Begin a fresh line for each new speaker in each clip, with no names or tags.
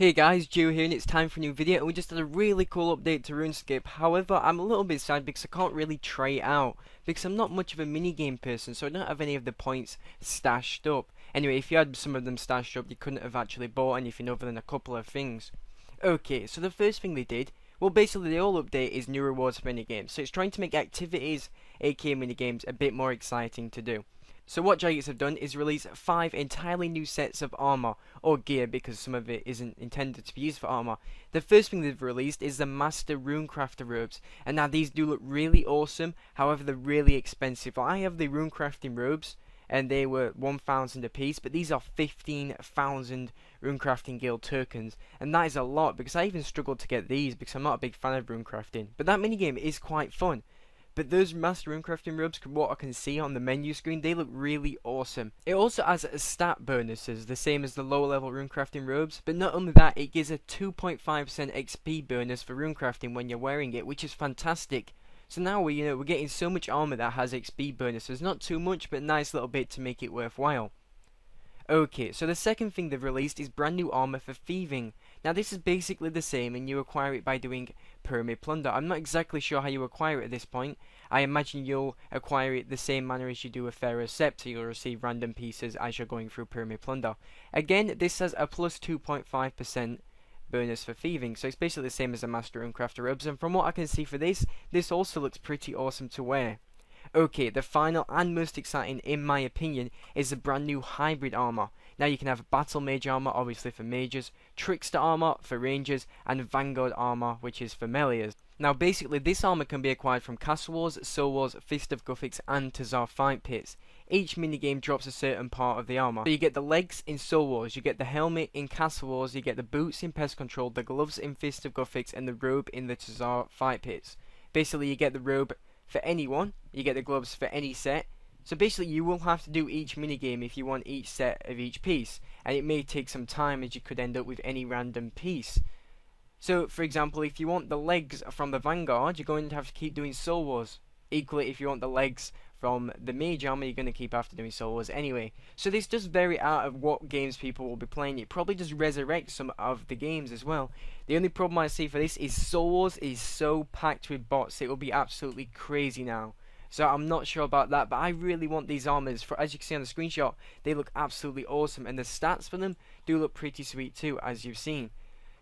Hey guys, Geo here and it's time for a new video and we just had a really cool update to RuneScape. However, I'm a little bit sad because I can't really try it out because I'm not much of a minigame person, so I don't have any of the points stashed up. Anyway, if you had some of them stashed up, you couldn't have actually bought anything other than a couple of things. Okay, so the first thing they did, well basically the whole update is new rewards for minigames, so it's trying to make activities, aka minigames, a bit more exciting to do. So what Giants have done is release 5 entirely new sets of armor, or gear because some of it isn't intended to be used for armor. The first thing they've released is the Master Runecrafter robes, and now these do look really awesome, however they're really expensive. I have the Runecrafting robes, and they were 1,000 a piece, but these are 15,000 Runecrafting Guild tokens, and that is a lot because I even struggled to get these because I'm not a big fan of Runecrafting. But that minigame is quite fun. But those Master Runecrafting robes, from what I can see on the menu screen, they look really awesome. It also has stat bonuses, the same as the lower level Runecrafting robes, but not only that, it gives a 2.5% XP bonus for Runecrafting when you're wearing it, which is fantastic. So now we're getting so much armor that has XP bonuses, not too much, but a nice little bit to make it worthwhile. Okay, so the second thing they've released is brand new armor for thieving. Now this is basically the same and you acquire it by doing pyramid plunder. I'm not exactly sure how you acquire it at this point. I imagine you'll acquire it the same manner as you do a Pharaoh's Scepter. You'll receive random pieces as you're going through pyramid plunder. Again, this has a plus 2.5% bonus for thieving, so it's basically the same as the Master Runecrafter robes, and from what I can see for this also looks pretty awesome to wear. Okay, the final and most exciting, in my opinion, is the brand new hybrid armor. Now you can have battle mage armor, obviously for mages, trickster armor for rangers, and vanguard armor, which is for meleeers. Now basically this armor can be acquired from Castle Wars, Soul Wars, Fist of Guthix, and Tazar Fight Pits. Each minigame drops a certain part of the armor. So you get the legs in Soul Wars, you get the helmet in Castle Wars, you get the boots in Pest Control, the gloves in Fist of Guthix, and the robe in the Tazar Fight Pits. Basically you get the robe for anyone, you get the gloves for any set. So basically you will have to do each minigame if you want each set of each piece, and it may take some time as you could end up with any random piece. So for example, if you want the legs from the Vanguard, you're going to have to keep doing Soul Wars. Equally, if you want the legs from the Mage armor, you're going to keep after doing Soul Wars anyway. So this does vary out of what games people will be playing. It probably does resurrect some of the games as well. The only problem I see for this is Soul Wars is so packed with bots, it will be absolutely crazy now. So I'm not sure about that, but I really want these armors. For as you can see on the screenshot, they look absolutely awesome, and the stats for them do look pretty sweet too, as you've seen.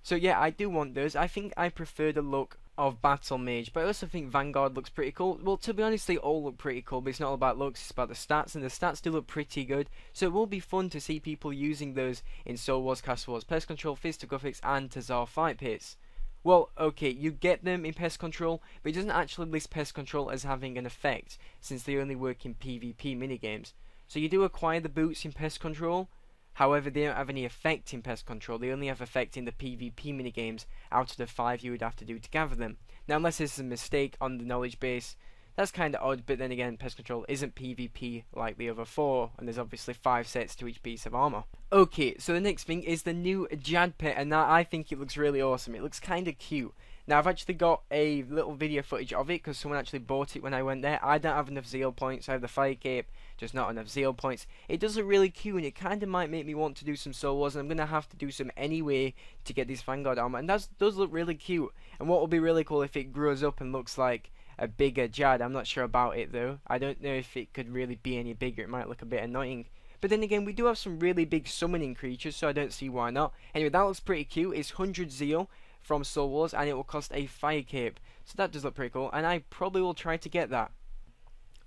So yeah, I do want those. I think I prefer the look of Battle Mage, but I also think Vanguard looks pretty cool. Well, to be honest, they all look pretty cool, but it's not all about looks, it's about the stats, and the stats do look pretty good. So it will be fun to see people using those in Soul Wars, Castle Wars, Pest Control, Fist of Guthix, and Tazar Fight Pits. Well, okay, you get them in Pest Control, but it doesn't actually list Pest Control as having an effect, since they only work in PvP minigames. So you do acquire the boots in Pest Control, however they don't have any effect in Pest Control, they only have effect in the PvP minigames out of the 5 you would have to do to gather them. Now unless this is a mistake on the knowledge base, that's kinda odd, but then again, Pest Control isn't PvP like the other 4, and there's obviously 5 sets to each piece of armor. Okay, so the next thing is the new Jad Pet, and now I think it looks really awesome. It looks kinda cute. Now I've actually got a little video footage of it because someone actually bought it when I went there. I don't have enough zeal points. I have the fire cape, just not enough zeal points. It does look really cute, and it kind of might make me want to do some Soul Wars, and I'm gonna have to do some anyway to get this Vanguard armor. And that does look really cute. And what will be really cool if it grows up and looks like a bigger Jad. I'm not sure about it though. I don't know if it could really be any bigger. It might look a bit annoying. But then again, we do have some really big summoning creatures, so I don't see why not. Anyway, that looks pretty cute. It's 100 zeal from Soul Wars, and it will cost a fire cape. So that does look pretty cool, and I probably will try to get that.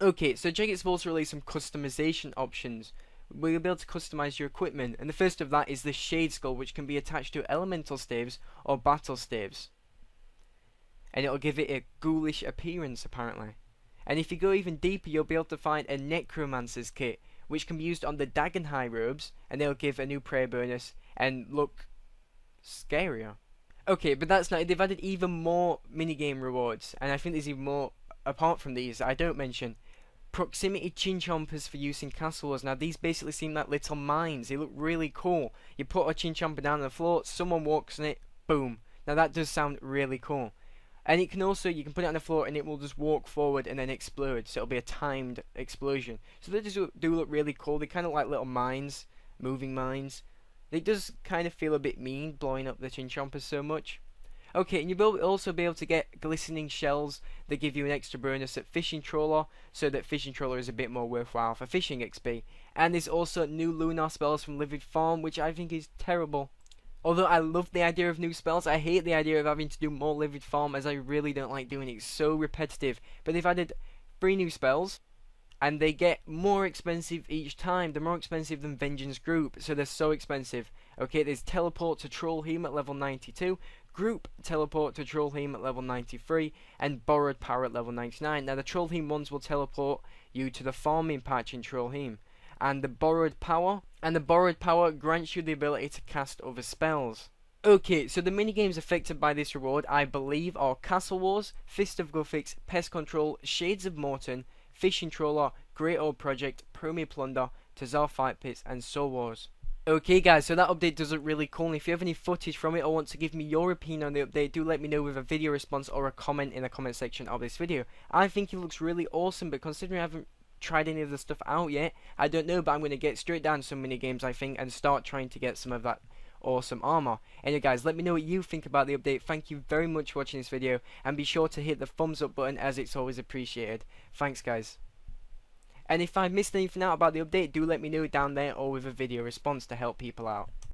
Okay, so Jaget's also released some customization options. We'll be able to customize your equipment, and the first of that is the Shade Skull, which can be attached to elemental staves or battle staves. And it'll give it a ghoulish appearance, apparently. And if you go even deeper, you'll be able to find a Necromancer's kit, which can be used on the Dagonhai robes, and they'll give a new prayer bonus and look scarier. Okay, but that's not it. They've added even more minigame rewards, and I think there's even more apart from these that I don't mention. Proximity Chinchompers for use in Castle Wars. Now these basically seem like little mines. They look really cool. You put a Chinchomper down on the floor, someone walks on it, boom. Now that does sound really cool. And it can also, you can put it on the floor and it will just walk forward and then explode. So it'll be a timed explosion. So they just do look really cool. They kind of like little mines, moving mines. It does kind of feel a bit mean blowing up the Chinchompers so much. Okay, and you will also be able to get glistening shells that give you an extra bonus at Fishing Trawler, so that Fishing Trawler is a bit more worthwhile for fishing XP. And there's also new lunar spells from Livid Farm, which I think is terrible. Although I love the idea of new spells, I hate the idea of having to do more Livid Farm, as I really don't like doing it. It's so repetitive. But they've added 3 new spells, and they get more expensive each time. They're more expensive than Vengeance Group, so they're so expensive. Okay, there's Teleport to Trollheim at level 92, Group Teleport to Trollheim at level 93, and Borrowed Power at level 99. Now the Trollheim ones will teleport you to the farming patch in Trollheim, and the Borrowed Power grants you the ability to cast other spells. Okay, so the minigames affected by this reward, I believe, are Castle Wars, Fist of Guthix, Pest Control, Shades of Morton, Fishing Trawler, Great Old Project, Premier Plunder, Tazar Fight Pits, and Soul Wars. Okay guys, so that update does look really cool, and if you have any footage from it or want to give me your opinion on the update, do let me know with a video response or a comment in the comment section of this video. I think it looks really awesome, but considering I haven't tried any of the stuff out yet, I don't know, but I'm going to get straight down to some minigames, I think, and start trying to get some of that awesome armor. Anyway guys, let me know what you think about the update. Thank you very much for watching this video, and be sure to hit the thumbs up button, as it's always appreciated. Thanks guys. And if I missed anything out about the update, do let me know down there or with a video response to help people out.